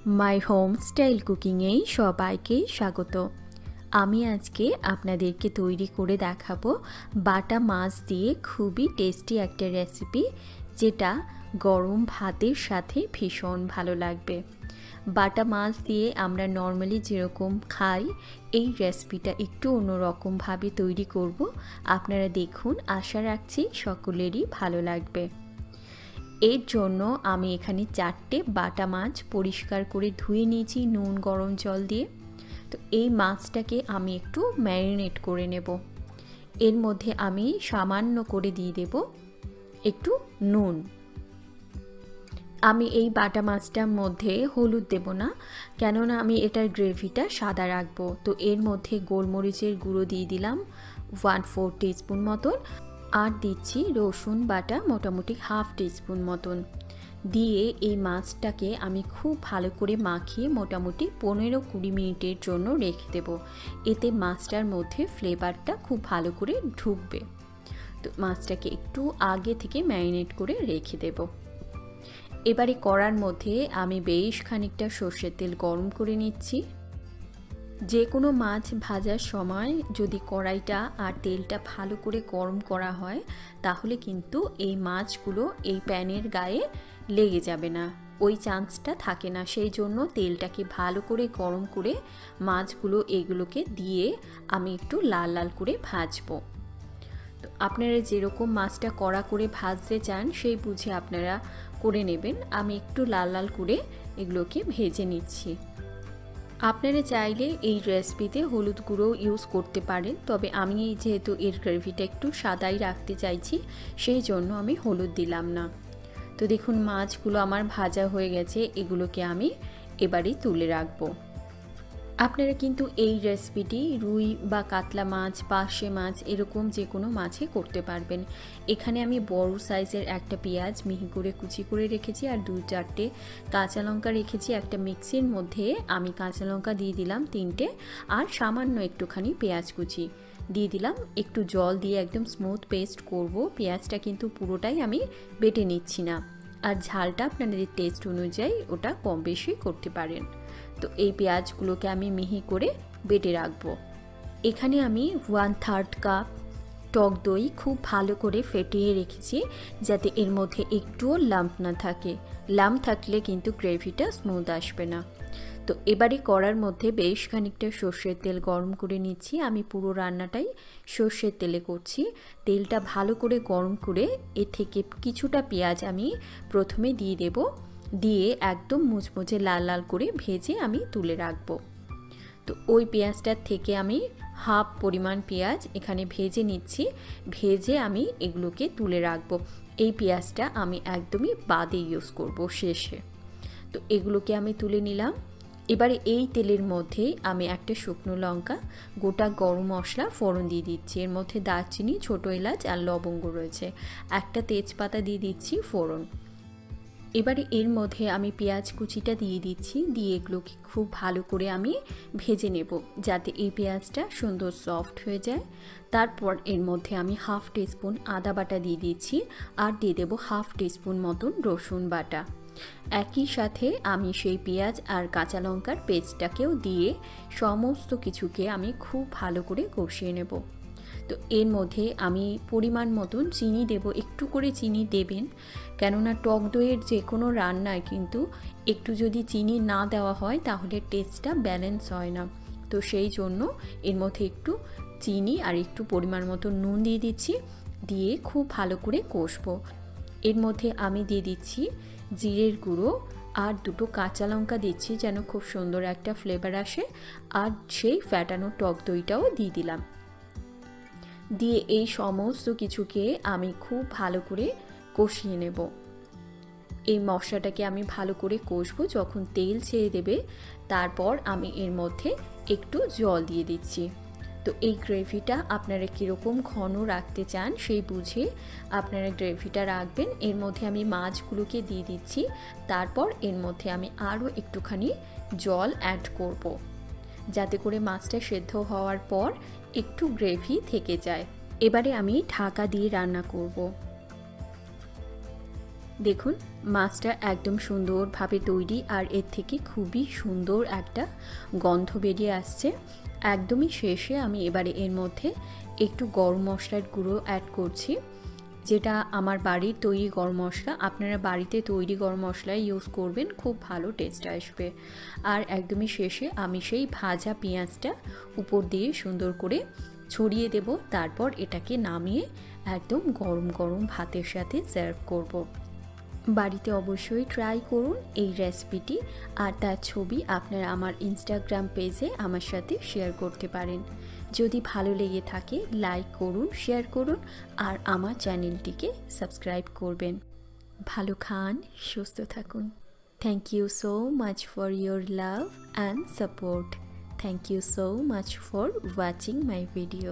My home style কুকিংয়ে সবাইকে স্বাগত। আমি আজকে আপনাদেরকে তৈরি করে দেখাবো বাটা মাছ দিয়ে খুবই টেস্টি একটা রেসিপি, যেটা গরম ভাতের সাথে ভীষণ ভালো লাগবে। বাটা মাছ দিয়ে আমরা নর্মালি যেরকম খাই, এই রেসিপিটা একটু অন্যরকমভাবে তৈরি করব। আপনারা দেখুন, আশা রাখছি সকলেরই ভালো লাগবে। এর জন্য আমি এখানে 4টে বাটা মাছ পরিষ্কার করে ধুয়ে নিয়েছি নুন গরম জল দিয়ে। তো এই মাছটাকে আমি একটু ম্যারিনেট করে নেব। এর মধ্যে আমি সামান্য করে দিয়ে দেব একটু নুন। আমি এই বাটা মাছটার মধ্যে হলুদ দেব না, কেননা আমি এটার গ্রেভিটা সাদা রাখবো। তো এর মধ্যে গোলমরিচের গুঁড়ো দিয়ে দিলাম 1/4 টিস্পুন মতন, আর দিচ্ছি রসুন বাটা মোটামুটি 1/2 টিস্পুন মতন দিয়ে এই মাছটাকে আমি খুব ভালো করে মাখিয়ে মোটামুটি 15-20 মিনিটের জন্য রেখে দেব। এতে মাছটার মধ্যে ফ্লেভারটা খুব ভালো করে ঢুকবে। তো মাছটাকে একটু আগে থেকে ম্যারিনেট করে রেখে দেব। এবারে কড়ার মধ্যে আমি বেশ খানিকটা সর্ষের তেল গরম করে নিচ্ছি। যে কোনো মাছ ভাজার সময় যদি কড়াইটা আর তেলটা ভালো করে গরম করা হয়, তাহলে কিন্তু এই মাছগুলো এই প্যানের গায়ে লেগে যাবে না, ওই চান্সটা থাকে না। সেই জন্য তেলটাকে ভালো করে গরম করে মাছগুলো এগুলোকে দিয়ে আমি একটু লাল লাল করে ভাজবো। তো আপনারা যেরকম মাছটা কড়া করে ভাজতে চান সেই বুঝে আপনারা করে নেবেন। আমি একটু লাল লাল করে এগুলোকে ভেজে নিচ্ছি। আপনারা চাইলে এই রেসিপিতে হলুদ গুঁড়ো ইউজ করতে পারেন, তবে আমি যেহেতু এর গ্রেভিটা একটু সাদাই রাখতে চাইছি, সেই জন্য আমি হলুদ দিলাম না। তো দেখুন, মাছগুলো আমার ভাজা হয়ে গেছে, এগুলোকে আমি এবারেই তুলে রাখবো। আপনারা কিন্তু এই রেসিপিটি রুই বা কাতলা মাছ, পার্শে মাছ এরকম যে কোনো মাছে করতে পারবেন। এখানে আমি বড় সাইজের একটা পেঁয়াজ মিহি করে কুচি করে রেখেছি, আর 2-4টে কাঁচা লঙ্কা রেখেছি। একটা মিক্সির মধ্যে আমি কাঁচা লঙ্কা দিয়ে দিলাম 3টে, আর সামান্য একটুখানি পেঁয়াজ কুচি দিয়ে দিলাম। একটু জল দিয়ে একদম স্মুথ পেস্ট করব। পেঁয়াজটা কিন্তু পুরোটাই আমি বেটে নিচ্ছি না, আর ঝালটা আপনাদের টেস্ট অনুযায়ী ওটা কম বেশি করতে পারেন। তো এই পেঁয়াজগুলোকে আমি মিহি করে বেটে রাখবো। এখানে আমি 1/3 কাপ টক দই খুব ভালো করে ফেটিয়ে রেখেছি, যাতে এর মধ্যে একটুও লাম্প না থাকে। লাম্প থাকলে কিন্তু গ্রেভিটা স্মুথ আসবে না। তো এবারে কড়ার মধ্যে বেশ খানিকটা সর্ষের তেল গরম করে নিচ্ছি। আমি পুরো রান্নাটাই সর্ষের তেলে করছি। তেলটা ভালো করে গরম করে এ থেকে কিছুটা পেঁয়াজ আমি প্রথমে দিয়ে দেব, দিয়ে একদম মুচমুচে লাল লাল করে ভেজে আমি তুলে রাখবো। তো ওই পেঁয়াজটার থেকে আমি হাফ পরিমাণ পেঁয়াজ এখানে ভেজে নিচ্ছি। ভেজে আমি এগুলোকে তুলে রাখবো। এই পেঁয়াজটা আমি একদমই বাদে ইউজ করব শেষে। তো এগুলোকে আমি তুলে নিলাম। এবারে এই তেলের মধ্যে আমি একটা শুকনো লঙ্কা, গোটা গরম মশলা ফোড়ন দিয়ে দিচ্ছি। এর মধ্যে দারচিনি, ছোটো এলাচ আর লবঙ্গ রয়েছে। একটা তেজপাতা দিয়ে দিচ্ছি ফোড়ন। এবারে এর মধ্যে আমি পেঁয়াজ কুচিটা দিয়ে দিচ্ছি, দিয়ে এগুলোকে খুব ভালো করে আমি ভেজে নেব, যাতে এই পেঁয়াজটা সুন্দর সফট হয়ে যায়। তারপর এর মধ্যে আমি 1/2 টিস্পুন আদা বাটা দিয়ে দিচ্ছি, আর দিয়ে দেবো 1/2 টিস্পুন মতন রসুন বাটা। একই সাথে আমি সেই পেঁয়াজ আর কাঁচা লঙ্কার পেস্টটাকেও দিয়ে সমস্ত কিছুকে আমি খুব ভালো করে কষিয়ে নেব। তো এর মধ্যে আমি পরিমাণ মতন চিনি দেব। একটু করে চিনি দেবেন, কেননা টক দইয়ের যে কোনো রান্নায় কিন্তু একটু যদি চিনি না দেওয়া হয় তাহলে টেস্টটা ব্যালেন্স হয় না। তো সেই জন্য এর মধ্যে একটু চিনি আর একটু পরিমাণ মতো নুন দিয়ে দিচ্ছি, দিয়ে খুব ভালো করে কষবো। এর মধ্যে আমি দিয়ে দিচ্ছি জিরের গুঁড়ো, আর 2টো কাঁচা লঙ্কা দিচ্ছি যেন খুব সুন্দর একটা ফ্লেভার আসে, আর সেই ফ্যাটানো টক দইটাও দিয়ে দিলাম। দিয়ে এই সমস্ত কিছুকে আমি খুব ভালো করে কষিয়ে নেব। এই মশলাটাকে আমি ভালো করে কষবো। যখন তেল ছেড়ে দেবে, তারপর আমি এর মধ্যে একটু জল দিয়ে দিচ্ছি। তো এই গ্রেভিটা আপনারা কীরকম ঘন রাখতে চান সেই বুঝে আপনারা গ্রেভিটা রাখবেন। এর মধ্যে আমি মাছগুলোকে দিয়ে দিচ্ছি, তারপর এর মধ্যে আমি আরও একটুখানি জল অ্যাড করব, যাতে করে মাছটা সেদ্ধ হওয়ার পর একটু গ্রেভি থেকে যায়। এবারে আমি ঢাকা দিয়ে রান্না করব। দেখুন মাছটা একদম সুন্দরভাবে তৈরি, আর এর থেকে খুবই সুন্দর একটা গন্ধ বেরিয়ে আসছে। একদমই শেষে আমি এবারে এর মধ্যে একটু গরম মশলার গুঁড়ো অ্যাড করছি, যেটা আমার বাড়ির তৈরি গরম মশলা। আপনারা বাড়িতে তৈরি গরম মশলা ইউজ করবেন, খুব ভালো টেস্ট আসবে। আর একদমই শেষে আমি সেই ভাজা পেঁয়াজটা উপর দিয়ে সুন্দর করে ছড়িয়ে দেব। তারপর এটাকে নামিয়ে একদম গরম গরম ভাতের সাথে সার্ভ করব। বাড়িতে অবশ্যই ট্রাই করুন এই রেসিপিটি, আর তার ছবি আপনারা আমার ইনস্টাগ্রাম পেজে আমার সাথে শেয়ার করতে পারেন। যদি ভালো লেগে থাকে লাইক করুন, শেয়ার করুন, আর আমার চ্যানেলটিকে সাবস্ক্রাইব করবেন। ভালো খান, সুস্থ থাকুন। Thank you so much for your love and support. Thank you so much for watching my video.